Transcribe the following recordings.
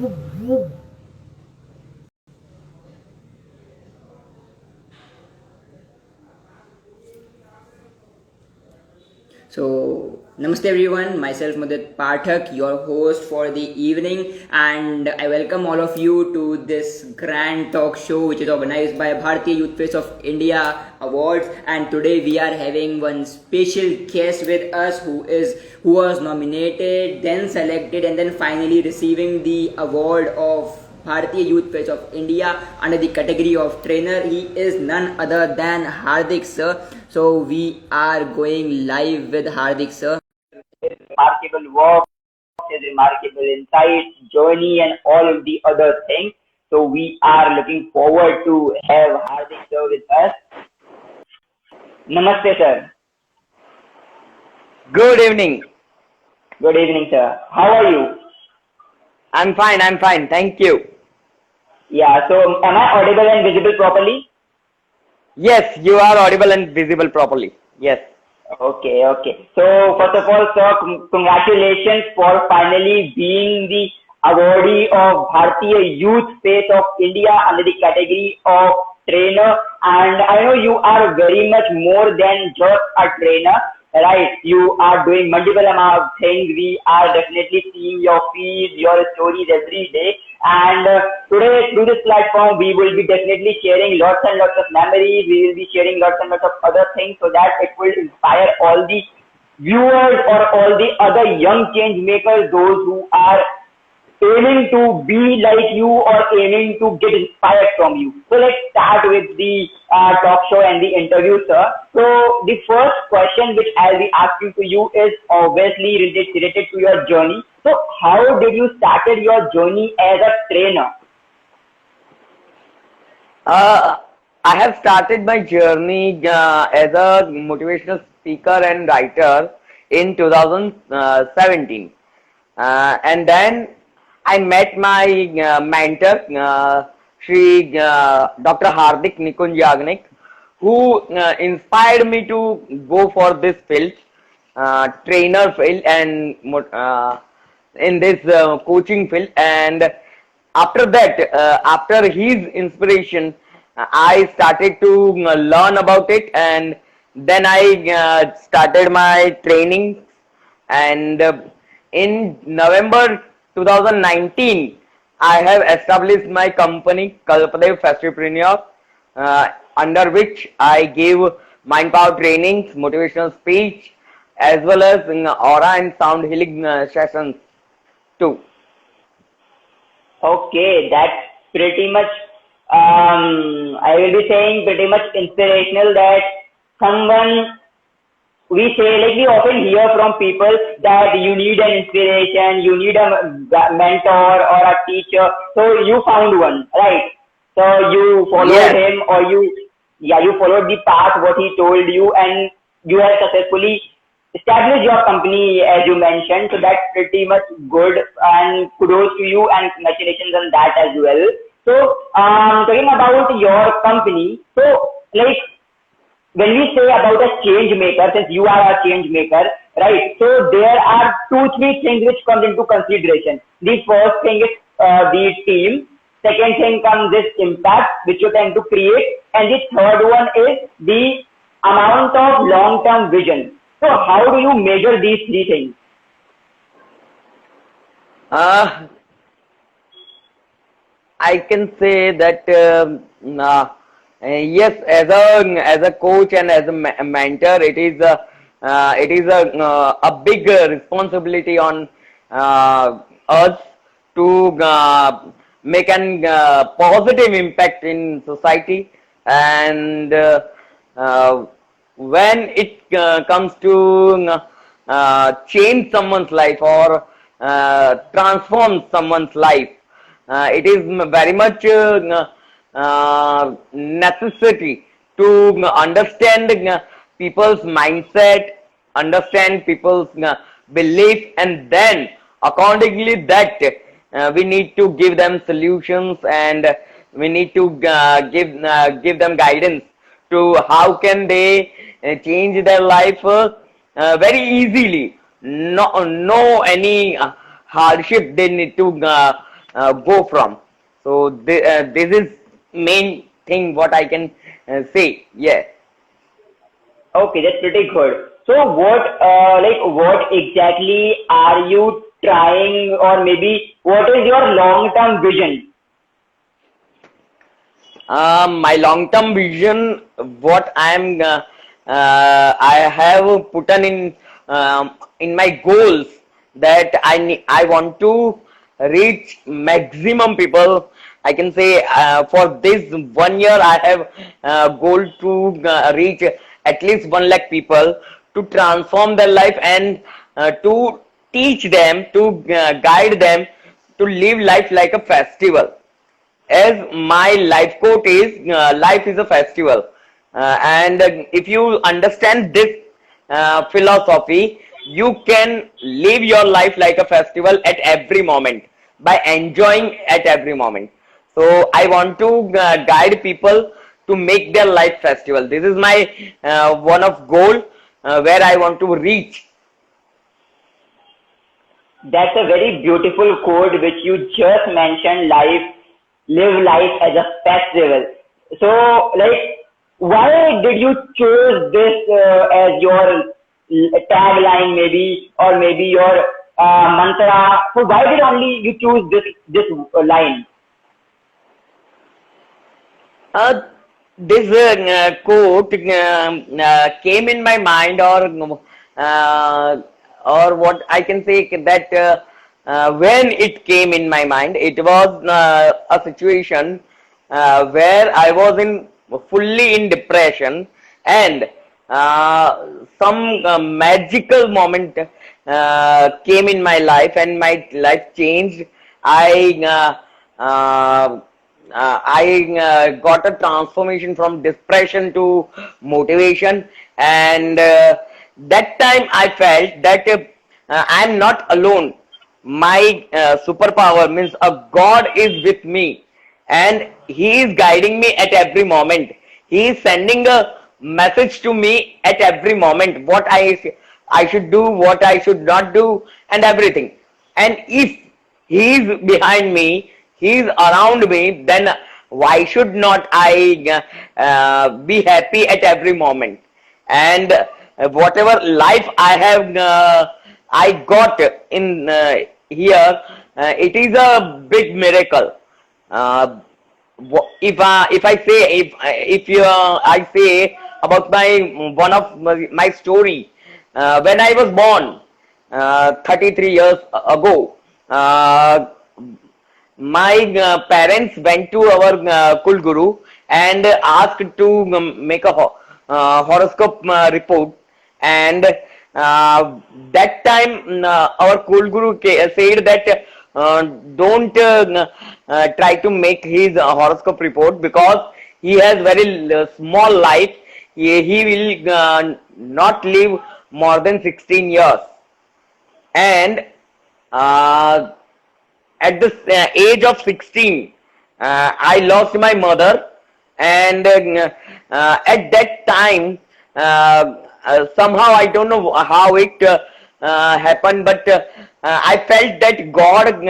So, Namaste everyone, myself Mudit Pathak, your host for the evening, and I welcome all of you to this grand talk show which is organized by Bharatiya Youth Face of India Awards. And today we are having one special guest with us who was nominated, then selected, and then finally receiving the award of Bharatiya Youth Face of India under the category of trainer. He is none other than Hardik sir. So we are going live with Hardik sir. His remarkable work, his remarkable insights, journey, and all of the other things. So we are looking forward to have Hardik sir with us. Namaste, sir. Good evening. Good evening, sir. How are you? I'm fine. Thank you. Yeah, so am I audible and visible properly? Yes, you are audible and visible properly. Yes. Okay. So first of all, sir, congratulations for finally being the awardee of Bharatiya Youth Face of India under the category of trainer. And I know you are very much more than just a trainer, right? You are doing multiple amount of things. We are definitely seeing your feeds, your stories every day. And today, through this platform, we will be definitely sharing lots and lots of memories. We will be sharing lots and lots of other things so that it will inspire all the viewers or all the other young change makers, those who are aiming to be like you or aiming to get inspired from you. So let's start with the talk show and the interview, sir. So the first question which I'll be asking to you is obviously related to your journey. So how did you started your journey as a trainer? I have started my journey as a motivational speaker and writer in 2017. And then I met my mentor, Shri Dr. Hardik Nikunj Yagnik, who inspired me to go for this field, trainer field, and in this coaching field. And after that, after his inspiration, I started to learn about it, and then I started my training. And in November 2019, I have established my company Kalpadev Festivepreneur, under which I give mind power trainings, motivational speech, as well as aura and sound healing sessions too. Okay, that's pretty much, I will be saying pretty much inspirational that someone, we say, like we often hear from people that you need an inspiration, you need a mentor or a teacher. So you found one, right? So you followed him or you followed the path, what he told you, and you have successfully established your company as you mentioned. So that's pretty much good, and kudos to you and congratulations on that as well. So talking about your company, so like when we say about a change maker, since you are a change maker, right? So there are 2-3 things which comes into consideration. The first thing is the team. Second thing comes this impact which you tend to create, and the third one is the amount of long-term vision. So how do you measure these 3 things? I can say that yes, as a coach and as a mentor, it is a big responsibility on us to make an positive impact in society. And when it comes to change someone's life or transform someone's life, it is very much necessity to understand people's mindset, understand people's belief, and then accordingly that we need to give them solutions, and we need to give them guidance to how can they change their life very easily. No any hardship they need to go from. So this is main thing what I can say. Yeah. Okay, that's pretty good. So what exactly are you trying, or maybe what is your long-term vision? My long-term vision, what I have put in my goals, that I want to reach maximum people. I can say for this 1 year I have goal to reach at least 1 lakh people, to transform their life, and to teach them, to guide them to live life like a festival. As my life quote is, life is a festival. And if you understand this philosophy, you can live your life like a festival at every moment, by enjoying at every moment. So I want to guide people to make their life festival. This is my one of goal where I want to reach. That's a very beautiful quote which you just mentioned. Live life as a festival. So, why did you choose this as your tagline, maybe, or maybe your mantra? So, why did only you choose this line? Uh, this quote came in my mind, or what I can say, that when it came in my mind, it was a situation where I was fully in depression, and some magical moment came in my life, and my life changed. I I got a transformation from depression to motivation, and that time I felt that I am not alone. My superpower means a God is with me, and He is guiding me at every moment. He is sending a message to me at every moment, what I should do, what I should not do, and everything. And if He is behind me, He is around me, then why should not I be happy at every moment? And whatever life I got in here, it is a big miracle. Uh, if I say, I say about my one of my story, when I was born 33 years ago, my parents went to our Kul Guru and asked to make a horoscope report, and that time our Kul Guru said that don't try to make his horoscope report, because he has very small life. He will not live more than 16 years, and uh, at the age of 16, I lost my mother, and at that time, somehow I don't know how it happened, but I felt that God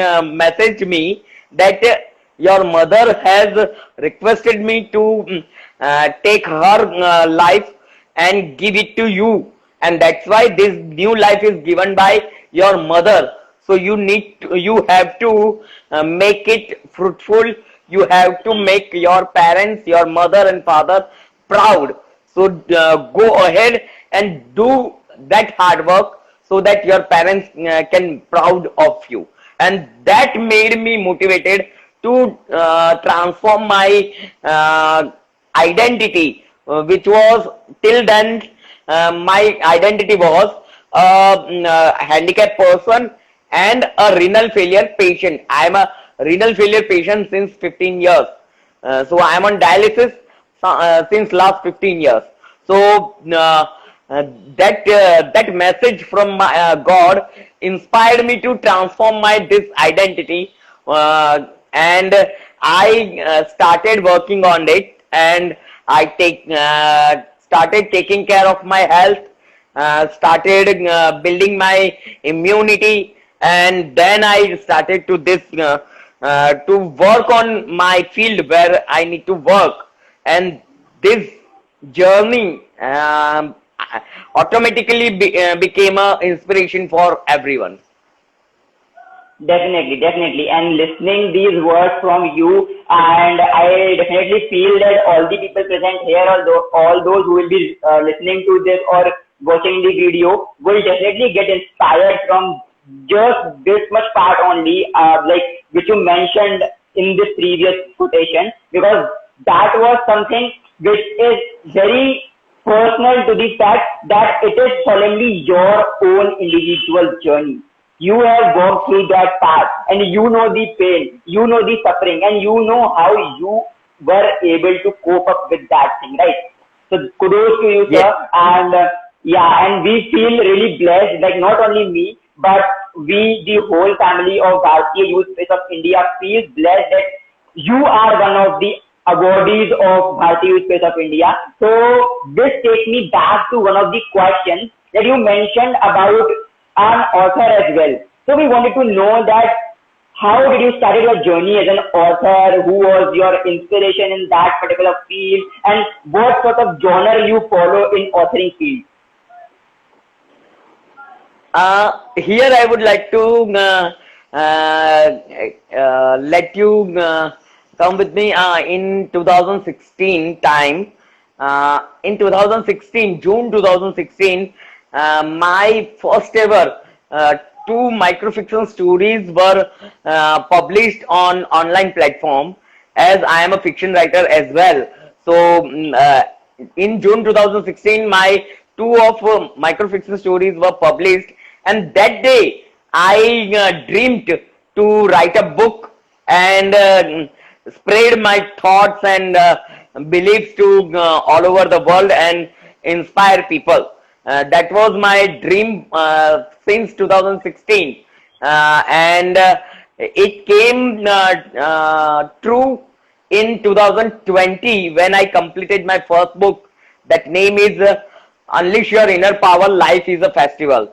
messaged me that your mother has requested me to take her life and give it to you, and that's why this new life is given by your mother. So you have to make it fruitful. You have to make your parents, your mother and father proud. So go ahead and do that hard work, so that your parents can proud of you. And that made me motivated to transform my identity, which was till then my identity was a handicapped person and a renal failure patient. I am a renal failure patient since 15 years. So I am on dialysis since last 15 years. So that message from my, God inspired me to transform my this identity, and I started working on it, and I started taking care of my health, started building my immunity, and then I started to this to work on my field where I need to work, and this journey automatically became a inspiration for everyone. Definitely, definitely. And listening these words from you, and I definitely feel that all the people present here, all those who will be listening to this or watching the video, will definitely get inspired from just this much part only, like which you mentioned in this previous quotation, because that was something which is very personal to the fact that it is solemnly your own individual journey. You have gone through that path, and you know the pain, you know the suffering, and you know how you were able to cope up with that thing, right? So kudos to you, Yes. sir. And yeah, and we feel really blessed, like not only me, but we, the whole family of Bharatiya Youth Space of India, feels blessed that you are one of the awardees of Bharatiya Youth Space of India. So this takes me back to one of the questions that you mentioned about an author as well. So we wanted to know that how did you start your journey as an author? Who was your inspiration in that particular field? And what sort of genre you follow in authoring field? Here I would like to let you come with me in 2016 time. In 2016, June 2016, my first ever two microfiction stories were published on online platform, as I am a fiction writer as well. So in June 2016, my two of microfiction stories were published, and that day I dreamed to write a book and spread my thoughts and beliefs to all over the world and inspire people. That was my dream since 2016, and it came true in 2020 when I completed my first book. That name is Unleash Your Inner Power, Life is a Festival.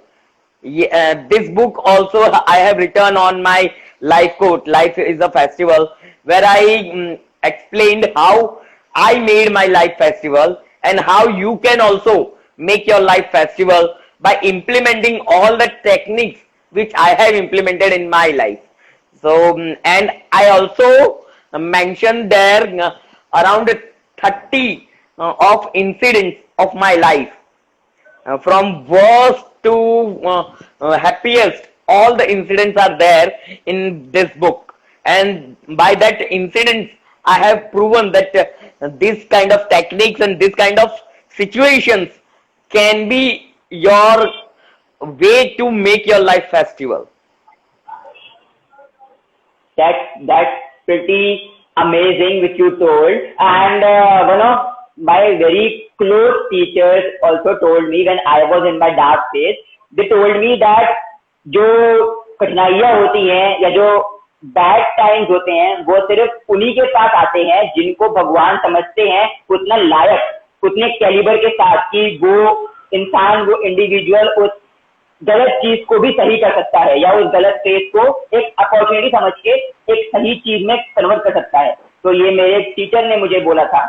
This book also I have written on my life quote, Life is a Festival, where I explained how I made my life festival and how you can also make your life festival by implementing all the techniques which I have implemented in my life. So, and I also mentioned there around 30 of incidents of my life, from worst to happiest. All the incidents are there in this book, and by that incidents I have proven that this kind of techniques and this kind of situations can be your way to make your life festival. That's pretty amazing, which you told. And one of my very close teachers also told me when I was in my dark phase. They told me that जो कठिनाइयाँ होती हैं या जो bad times होते हैं वो सिर्फ उन्हीं के पास आते हैं जिनको भगवान समझते हैं उतना लायक, उतने कैलिबर के साथ कि वो इंसान, वो इंडिविजुअल उस गलत चीज को भी सही कर सकता है या उस गलत फेज को एक अपॉर्चुनिटी समझ के एक सही चीज में कन्वर्ट कर सकता है. तो ये मेरे टीचर ने मुझे बोला था.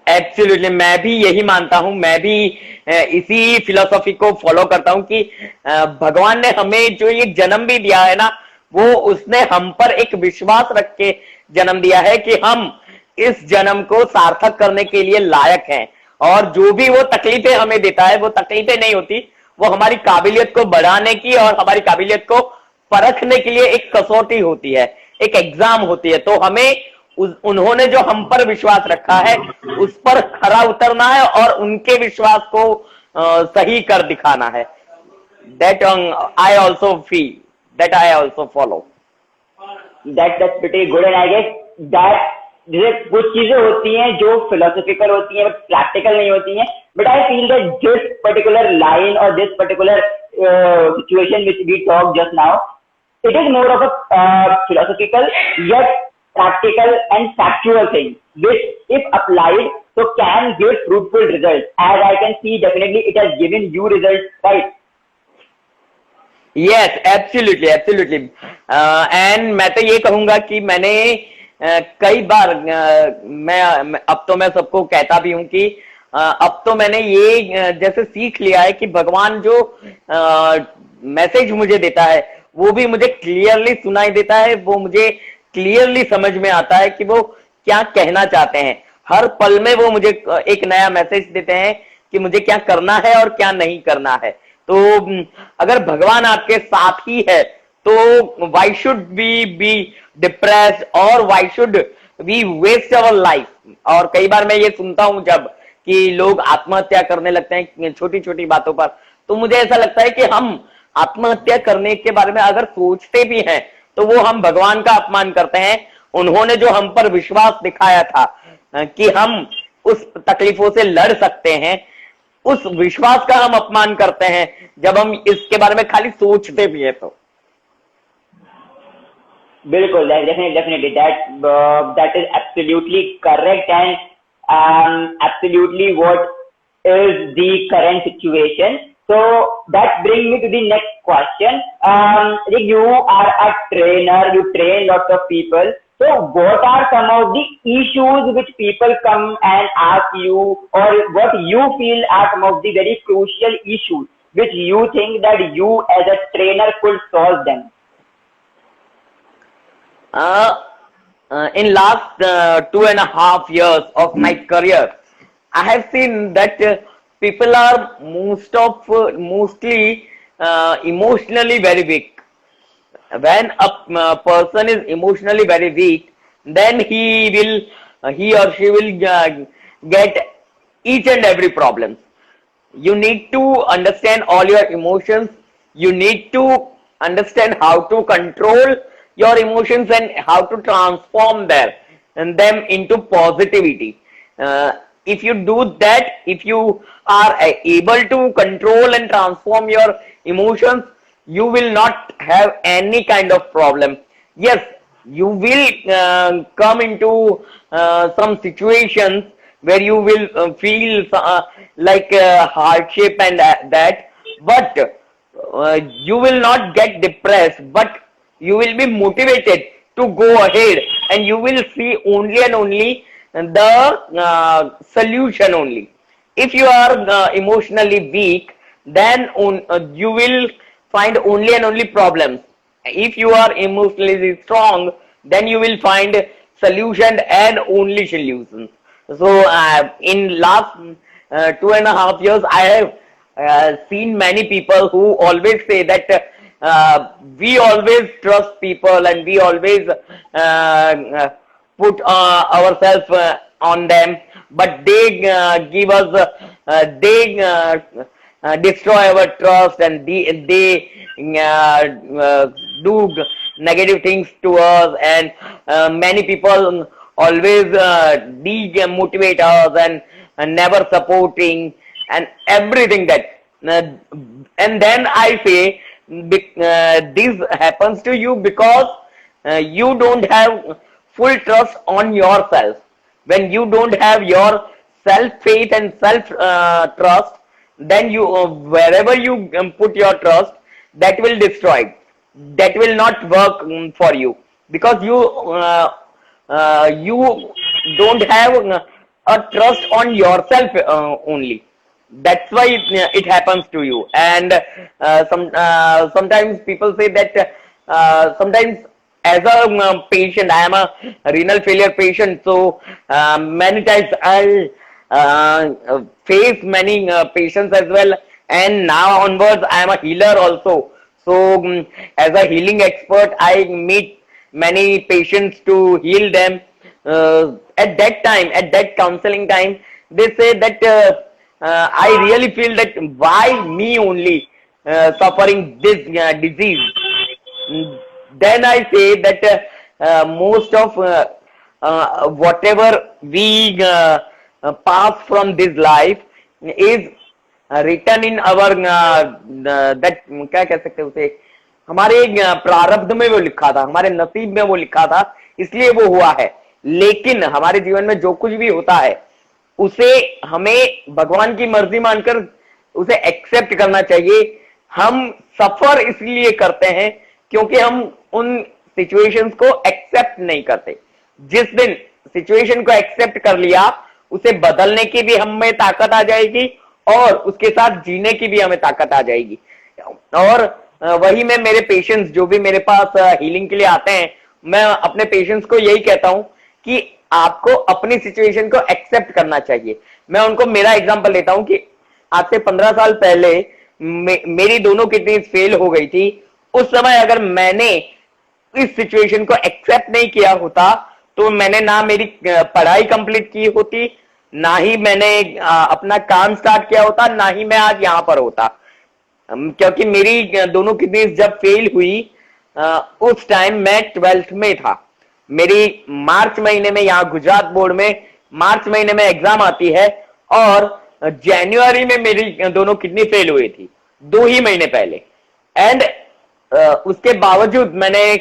एब्सोल्युटली, मैं भी यही मानता हूं. मैं भी इसी फिलोसॉफी को फॉलो करता हूं कि भगवान ने हमें जो ये जन्म भी दिया है ना, वो उसने हम पर एक विश्वास रख के जन्म दिया है कि हम इस जन्म को सार्थक करने के लिए लायक हैं. और जो भी वो तकलीफें हमें देता है, वो तकलीफें नहीं होती, वो हमारी काबिलियत को बढ़ाने की और हमारी काबिलियत को परखने के लिए एक कसौटी होती है, एक एग्जाम होती है. तो हमें उन्होंने जो हम पर विश्वास रखा है उस पर खरा उतरना है और उनके विश्वास को सही कर दिखाना है. That I also feel, that I also follow. That's pretty good, and I guess that जैसे कुछ चीजें होती हैं जो फिलोसॉफिकल होती हैं बट प्रैक्टिकल नहीं होती हैं, but I feel that this particular line और this particular situation which we talk just now, it is more of a philosophical yet practical and factual thing which if applied so can give fruitful results. As I can see, definitely it has given you results, right? Yes, absolutely, absolutely. And मैं तो ये कहूंगा कि मैंने कई बार अब तो मैं सबको कहता भी हूं कि अब तो मैंने ये जैसे सीख लिया है कि भगवान जो मैसेज मुझे देता है वो भी मुझे क्लियरली सुनाई देता है, वो मुझे क्लियरली समझ में आता है कि वो क्या कहना चाहते हैं। हर पल में वो मुझे एक नया मैसेज देते हैं कि मुझे क्या करना है और क्या नहीं करना है। तो अगर भगवान आपके साथ ही है तो why should we be depressed और why should we waste our life. और कई बार मैं ये सुनता हूं जब कि लोग आत्महत्या करने लगते हैं छोटी छोटी बातों पर, तो मुझे ऐसा लगता है कि हम आत्महत्या करने के बारे में अगर सोचते भी हैं तो वो हम भगवान का अपमान करते हैं। उन्होंने जो हम पर विश्वास दिखाया था कि हम उस तकलीफों से लड़ सकते हैं, उस विश्वास का हम अपमान करते हैं जब हम इसके बारे में खाली सोचते भी हैं। तो बिल्कुल, definitely that is absolutely correct and absolutely what is the current situation. So that brings me to the next question. Like you are a trainer, you train lots of people. So what are some of the issues which people come and ask you, or what you feel are some of the very crucial issues which you think that you as a trainer could solve them? In last 2.5 years of my career, I have seen that people are mostly emotionally very weak. When a person is emotionally very weak, then he or she will get each and every problem. You need to understand all your emotions. You need to understand how to control your emotions and how to transform them into positivity. If you do that, if you are able to control and transform your emotions, you will not have any kind of problem. Yes, you will come into some situations where you will feel like hardship and that, but you will not get depressed, but you will be motivated to go ahead, and you will see only and only the solution only. If you are emotionally weak, then you will find only and only problems. If you are emotionally strong, then you will find solution and only solutions. So in last 2.5 years, I have seen many people who always say that we always trust people and we always put ourselves on them, but they give us, they destroy our trust, and they do negative things to us, and many people always demotivate us and never supporting and everything that. And then I say this happens to you because you don't have full trust on yourself. When you don't have your self faith and self trust, then you wherever you put your trust, that will destroy, that will not work for you, because you don't have a trust on yourself only. That's why it happens to you. And sometimes people say that sometimes as a patient, I am a renal failure patient, so many times I face many patients as well, and now onwards I am a healer also. So as a healing expert, I meet many patients to heal them. At that time, at that counseling time, they say that I really feel that why me only suffering this disease. Then I say that most of whatever we pass from this life is written in our that क्या कह सकते हैं उसे, हमारे प्रारब्ध में वो लिखा था, हमारे नसीब में वो लिखा था, इसलिए वो हुआ है। लेकिन हमारे जीवन में जो कुछ भी होता है उसे हमें भगवान की मर्जी मानकर उसे एक्सेप्ट करना चाहिए। हम सफर इसलिए करते हैं क्योंकि हम उन सिचुएशंस को एक्सेप्ट नहीं करते। जिस दिन सिचुएशन को एक्सेप्ट कर लिया, उसे बदलने की भी हमें ताकत आ जाएगी और उसके साथ जीने की भी हमें ताकत आ जाएगी। और वही मैं मेरे पेशेंट्स जो भी मेरे पास हीलिंग के लिए आते हैं, मैं अपने पेशेंट्स को यही कहता हूं कि आपको अपनी सिचुएशन को एक्सेप्ट करना चाहिए। मैं उनको मेरा एग्जांपल देता हूं कि आज से 15 साल पहले मेरी दोनों किडनीज फेल हो गई थी। उस समय अगर मैंने इस सिचुएशन को एक्सेप्ट नहीं किया होता तो मैंने ना मेरी पढ़ाई कंप्लीट की होती, ना ही मैंने अपना काम स्टार्ट किया होता, ना ही मैं आज यहां पर होता। क्योंकि मेरी दोनों किडनीज जब फेल हुई, उस टाइम मैं 12th में था। मेरी मार्च महीने में यहाँ गुजरात बोर्ड में मार्च महीने में एग्जाम आती है और जनवरी में मेरी दोनों किडनी फेल हुई थी, 2 ही महीने पहले। एंड उसके बावजूद मैंने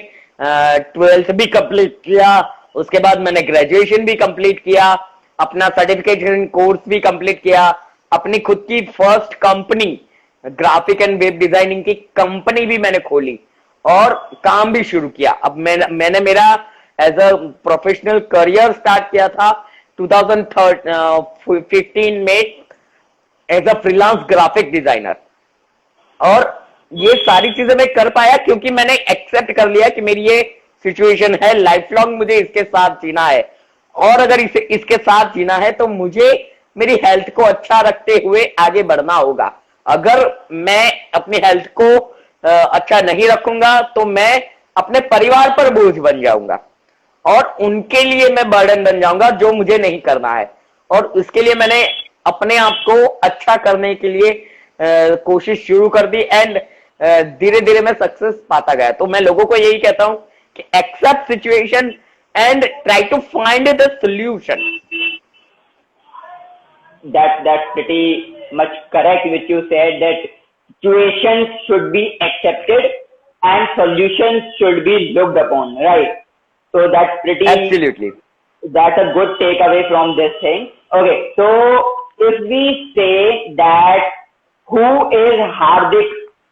12th भी कंप्लीट किया, उसके बाद मैंने ग्रेजुएशन भी कंप्लीट किया, अपना सर्टिफिकेशन कोर्स भी कंप्लीट किया, अपनी खुद की first company graphic and web designing की कंपनी भी मैंने खोली और काम भी शुरू किया। अब मैंने मेरा as a professional career start किया था 2015 में as a freelance graphic designer. और ये सारी चीजें मैं कर पाया क्योंकि मैंने एक्सेप्ट कर लिया कि मेरी ये सिचुएशन है, लाइफ लॉन्ग मुझे इसके साथ जीना है। और अगर इसके साथ जीना है तो मुझे मेरी हेल्थ को अच्छा रखते हुए आगे बढ़ना होगा। अगर मैं अपनी हेल्थ को अच्छा नहीं रखूंगा तो मैं अपने परिवार पर बोझ बन जाऊंगा और उनके लिए मैं बर्डन बन जाऊंगा, जो मुझे नहीं करना है। और उसके लिए मैंने अपने आप को अच्छा करने के लिए कोशिश शुरू कर दी एंड धीरे धीरे मैं सक्सेस पाता गया। तो मैं लोगों को यही कहता हूं कि accept situation and try to find the solution. That's pretty much correct which you said, that situations should be accepted and solutions should be looked upon, right? So Absolutely. that's a good takeaway from this thing. Okay, so if we say that who is Hardik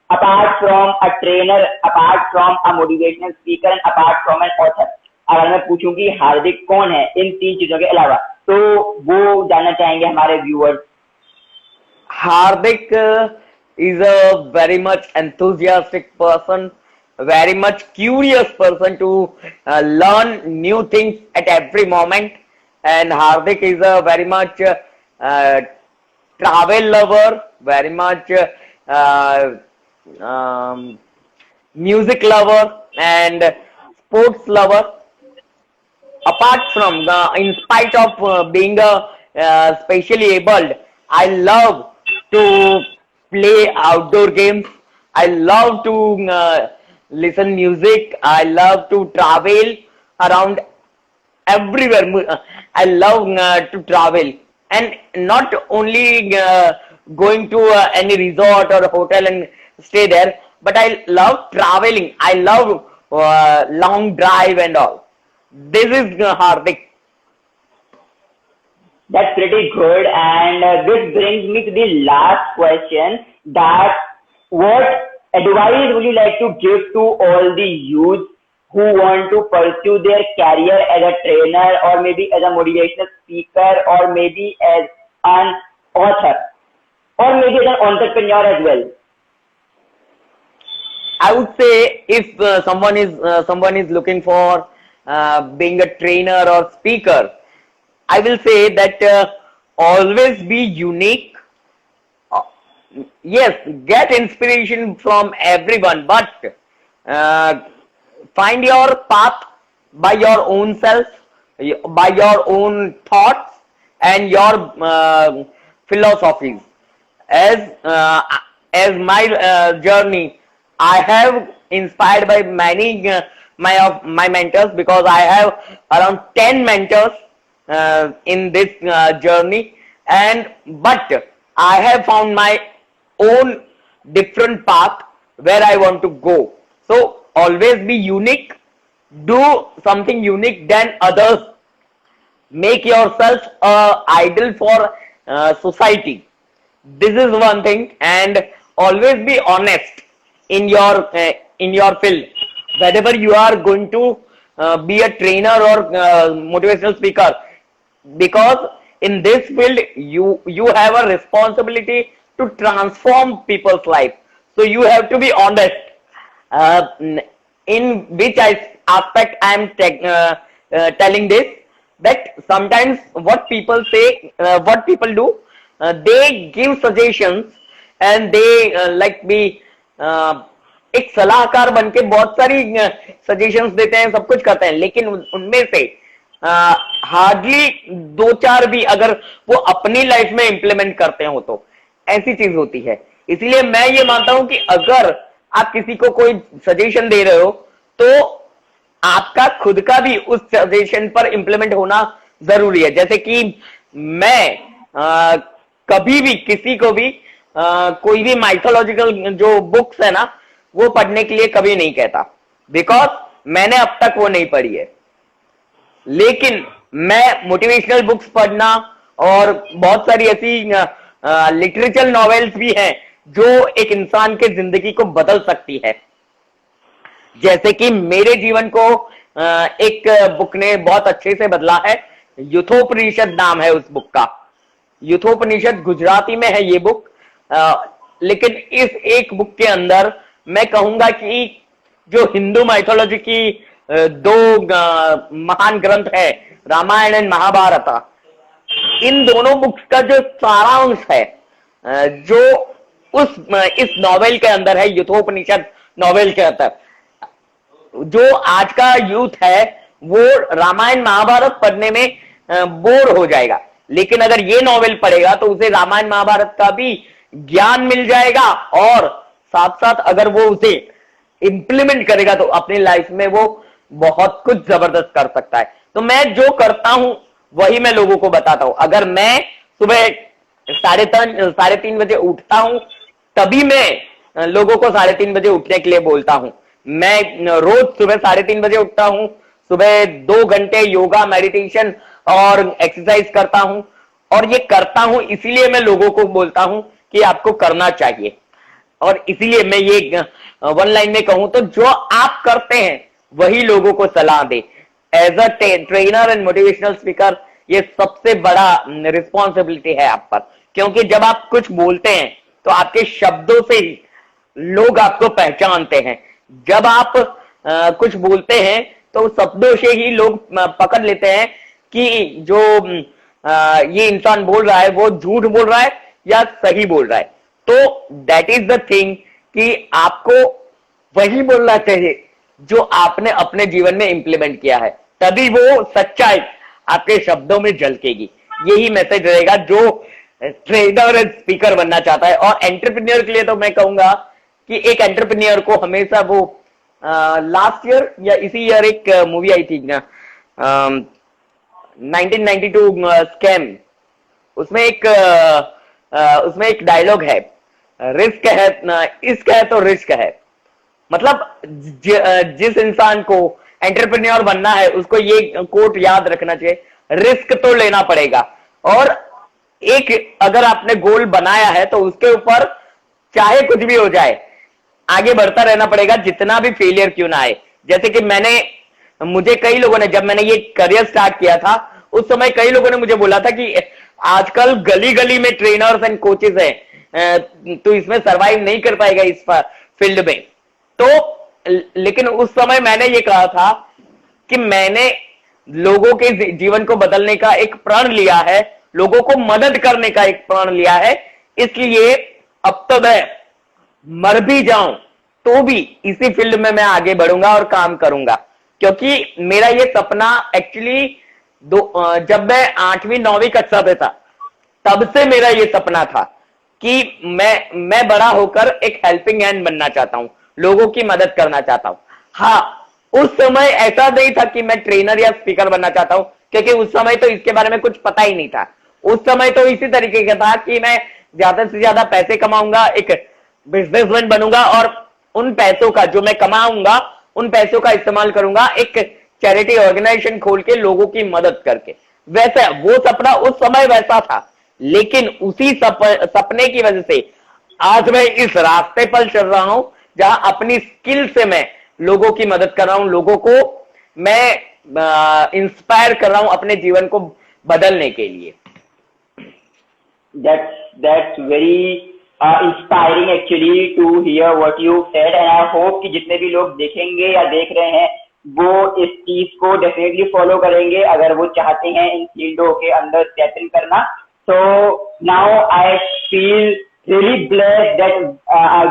apart from a trainer, apart from a motivational speaker and apart from an author, अगर मैं पूछूं कि हार्दिक कौन है इन 3 चीजों के अलावा, तो वो जानना चाहेंगे हमारे viewers. Hardik is a very much enthusiastic person, very much curious person to learn new things at every moment. And Hardik is a very much travel lover, very much music lover and sports lover. Apart from in spite of being a specially abled, I love to play outdoor games. I love to listen music. I love to travel around everywhere. I love to travel, and not only going to any resort or hotel and stay there, but I love traveling. I love long drive and all. This is Hardik. That's pretty good, and this brings me to the last question, that what advice would you like to give to all the youth who want to pursue their career as a trainer or maybe as a motivational speaker or maybe as an author or maybe as an entrepreneur as well? I would say if someone is looking for being a trainer or speaker, I will say that always be unique. Yes, get inspiration from everyone, but find your path by your own self, by your own thoughts and your philosophies. As my journey, I have inspired by many my mentors, because I have around 10 mentors in this journey, but I have found my own different path where I want to go. So always be unique, do something unique than others, make yourself a idol for society. This is one thing, and always be honest in your field. whenever you are going to be a trainer or motivational speaker, because in this field you have a responsibility to transform people's life, so you have to be honest. uh, in which aspect I am telling this, that sometimes what people say, what people do, they give suggestions and they like be एक सलाहकार बनके बहुत सारी suggestions देते हैं, सब कुछ करते हैं, लेकिन उनमें से हार्डली दो चार भी अगर वो अपनी लाइफ में इंप्लीमेंट करते हो तो ऐसी चीज होती है। इसीलिए मैं ये मानता हूं कि अगर आप किसी को कोई सजेशन दे रहे हो तो आपका खुद का भी उस सजेशन पर इंप्लीमेंट होना जरूरी है। जैसे कि मैं कभी भी किसी को भी कोई भी माइथोलॉजिकल जो बुक्स है ना वो पढ़ने के लिए कभी नहीं कहता, बिकॉज मैंने अब तक वो नहीं पढ़ी है। लेकिन मैं मोटिवेशनल बुक्स पढ़ना और बहुत सारी ऐसी लिटरेचर नॉवेल्स भी हैं जो एक इंसान के जिंदगी को बदल सकती है। जैसे कि मेरे जीवन को एक बुक ने बहुत अच्छे से बदला है, युथोपनिषद नाम है उस बुक का। युथोपनिषद गुजराती में है ये बुक, लेकिन इस एक बुक के अंदर मैं कहूंगा कि जो हिंदू माइथोलॉजी की दो महान ग्रंथ है, रामायण एंड महाभारत, इन दोनों बुक्स का जो सारांश है जो इस नॉवेल के अंदर है, युथोपनिषद नॉवेल के अंदर, जो आज का यूथ है वो रामायण महाभारत पढ़ने में बोर हो जाएगा, लेकिन अगर ये नॉवेल पढ़ेगा तो उसे रामायण महाभारत का भी ज्ञान मिल जाएगा और साथ साथ अगर वो उसे इंप्लीमेंट करेगा तो अपनी लाइफ में वो बहुत कुछ जबरदस्त कर सकता है। तो मैं जो करता हूं वही मैं लोगों को बताता हूं। अगर मैं सुबह 3:30 बजे उठता हूं तभी मैं लोगों को 3:30 बजे उठने के लिए बोलता हूं। मैं रोज सुबह 3:30 बजे उठता हूं, सुबह 2 घंटे योगा, मेडिटेशन और एक्सरसाइज करता हूं, और ये करता हूं इसीलिए मैं लोगों को बोलता हूं कि आपको करना चाहिए। और इसीलिए मैं ये वन लाइन में कहूं तो जो आप करते हैं वही लोगों को सलाह दे। As a trainer and motivational speaker ये सबसे बड़ा रिस्पॉन्सिबिलिटी है आप पर, क्योंकि जब आप कुछ बोलते हैं तो आपके शब्दों से ही लोग आपको पहचानते हैं। जब आप कुछ बोलते हैं तो शब्दों से ही लोग पकड़ लेते हैं कि जो ये इंसान बोल रहा है वो झूठ बोल रहा है या सही बोल रहा है। तो दैट इज द थिंग कि आपको वही बोलना चाहिए जो आपने अपने जीवन में इंप्लीमेंट किया है, तभी वो सच्चाई आपके शब्दों में झलकेगी। यही मैसेज रहेगा जो ट्रेनर एंड स्पीकर बनना चाहता है। और एंटरप्रेन्योर के लिए तो मैं कहूंगा कि एक एंटरप्रेन्योर को हमेशा वो लास्ट ईयर या इसी ईयर एक मूवी आई थी 1992 स्कैम, उसमें एक डायलॉग है, रिस्क है, इश्क है तो रिस्क है। मतलब जिस इंसान को एंटरप्रेन्योर बनना है उसको ये कोट याद रखना चाहिए, रिस्क तो लेना पड़ेगा। और एक अगर आपने गोल बनाया है तो उसके ऊपर चाहे कुछ भी हो जाए आगे बढ़ता रहना पड़ेगा, जितना भी फेलियर क्यों ना आए। जैसे कि मुझे कई लोगों ने, जब मैंने ये करियर स्टार्ट किया था उस समय कई लोगों ने मुझे बोला था कि आजकल गली गली में ट्रेनर्स एंड कोचेस हैं, तो इसमें सरवाइव नहीं कर पाएगा इस फील्ड में। तो लेकिन उस समय मैंने ये कहा था कि मैंने लोगों के जीवन को बदलने का एक प्रण लिया है, लोगों को मदद करने का एक प्रण लिया है, इसलिए अब तो मैं मर भी जाऊं तो भी इसी फील्ड में मैं आगे बढ़ूंगा और काम करूंगा। क्योंकि मेरा ये सपना एक्चुअली जब मैं 8वीं 9वीं कक्षा में था तब से मेरा ये सपना था कि मैं बड़ा होकर एक हेल्पिंग हैंड बनना चाहता हूं, लोगों की मदद करना चाहता हूं। हाँ, उस समय ऐसा नहीं था कि मैं ट्रेनर या स्पीकर बनना चाहता हूं, क्योंकि उस समय तो इसके बारे में कुछ पता ही नहीं था। उस समय तो इसी तरीके का था कि मैं ज्यादा से ज्यादा पैसे कमाऊंगा, एक बिजनेसमैन बनूंगा और उन पैसों का जो मैं कमाऊंगा उन पैसों का इस्तेमाल करूंगा एक चैरिटी ऑर्गेनाइजेशन खोल के लोगों की मदद करके। वैसे वो सपना उस समय वैसा था, लेकिन उसी सपने की वजह से आज मैं इस रास्ते पर चल रहा हूं जहां अपनी स्किल से मैं लोगों की मदद कर रहा हूं, लोगों को मैं इंस्पायर कर रहा हूं अपने जीवन को बदलने के लिए। That's very inspiring actually to hear what you said, and I hope कि जितने भी लोग देखेंगे या देख रहे हैं वो इस चीज को डेफिनेटली फॉलो करेंगे अगर वो चाहते हैं इन फील्डों के अंदर स्टेप इन करना। So now I feel really blessed that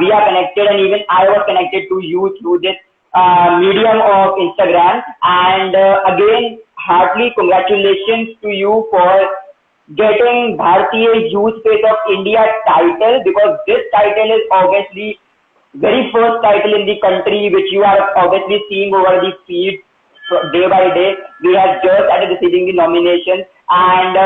we are connected, and even I was connected to you through this medium of Instagram. And again, heartily congratulations to you for getting Bharatiya Youth Face of India title, because this title is obviously very first title in the country which you are obviously seeing over the feed day by day. We have just started receiving the nomination, and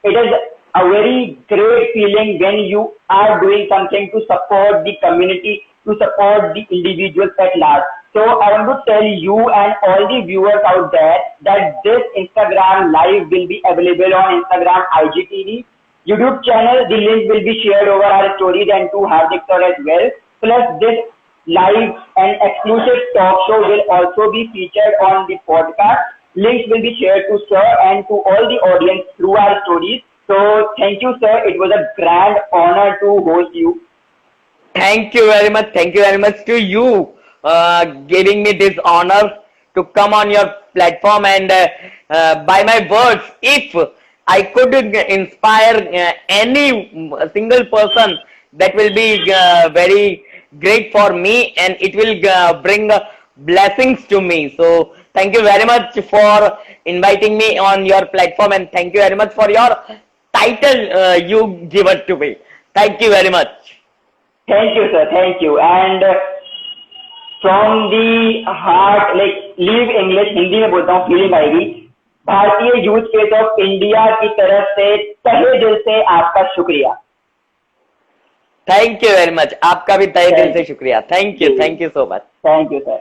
it is a very great feeling when you are doing something to support the community, to support the individuals at large. So I want to tell you and all the viewers out there that this Instagram live will be available on Instagram IGTV YouTube channel. The link will be shared over our stories and to Hardik sir as well. Plus this live and exclusive talk show will also be featured on the podcast. Links will be shared to sir and to all the audience through our stories. So thank you, sir. It was a grand honor to host you. Thank you very much. Thank you very much to you giving me this honor to come on your platform, and by my words, if I could inspire any single person, that will be very great for me, and it will bring blessings to me. So thank you very much for inviting me on your platform, and thank you very much for your title you given to me. Thank you very much. Thank you, sir. Thank you. And from the heart, like leave English, Hindi में बोलता हूँ, feeling आएगी। भारतीय youth face of India की तरफ से तहे दिल से आपका शुक्रिया। Thank you very much. आपका भी तहे दिल से शुक्रिया। Thank you so much. Thank you sir.